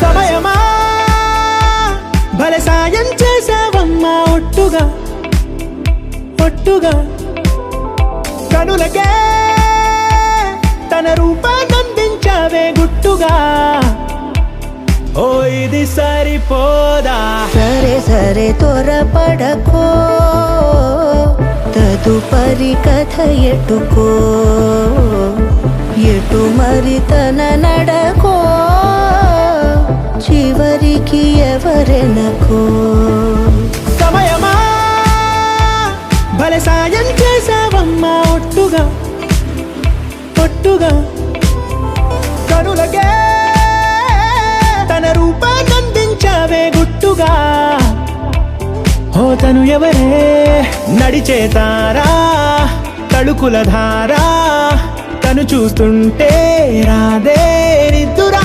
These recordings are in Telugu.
సమయమా భలే సాయం చేసావమ్మా ఒట్టుగా ఒట్టుగా కనులకే తన రూపాన్నందించావే గుట్టుగా ఓ ఇది సరిపోదా సరే సరే త్వరపడకో తదుపరి కథ ఎటుకో ఎటు మరి తన నడకో చివరికి ఎవరెనకో సమయమా భలే సాయం చేసావమ్మా ఒట్టుగా ఒట్టుగా కనులకే తన రూపాన్నందించావే గుట్టుగా ఓ తను ఎవరే నడిచే తారా తళుకుల ధారా తను చూస్తుంటే రాదే నిద్దురా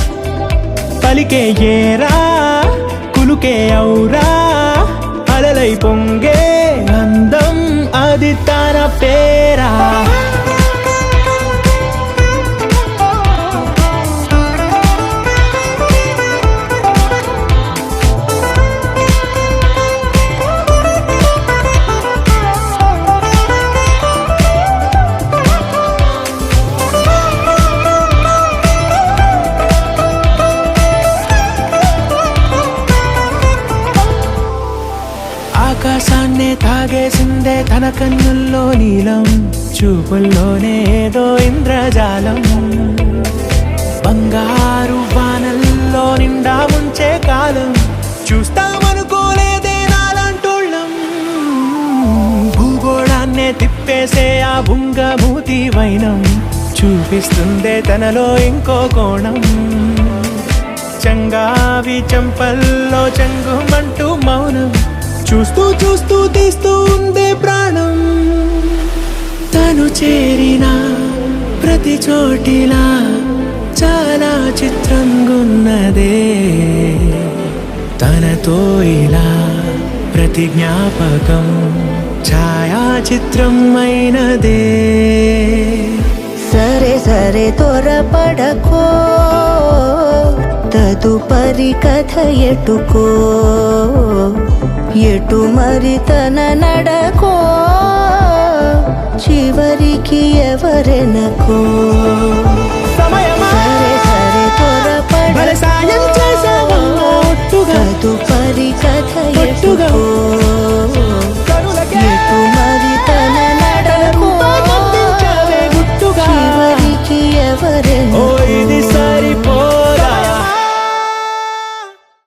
పలికే ఏరా కులుకే ఔరా అలలై పొంగే అందం అది తన పేరా ఆకాశాన్నే తాగేసిందే తన కన్నుల్లో నీలం చూపుల్లోనే ఏదో ఇంద్రజాలం బంగారు వానల్లో నిండా ముంచే కాలం చూస్తామనుకోలేదే నాలాంటోళ్ళం భూగోళాన్నే తిప్పేసే ఆ బుంగమూతి వైనం చూపిస్తుందే తనలో ఇంకో కోణం చంగావి చంపల్లో చెంగుమంటూ మౌనం చూస్తూ చూస్తూ తీస్తూ ఉందే ప్రాణం తను చేరిన ప్రతి చోటిలా చాలా చిత్రంగున్నదే తనతో ఇలా ప్రతి జ్ఞాపకం ఛాయాచిత్రం అయినదే సరే సరే త్వరపడకో తదుపరి కథ ఎటుకో ఎటు మరి తన నడకో చివరికి ఎవరెనకో సమయమా సరే సరే భలే సాయం త్వరపడకో చేసావమ్మా ఒట్టుగా తదుపరి కథ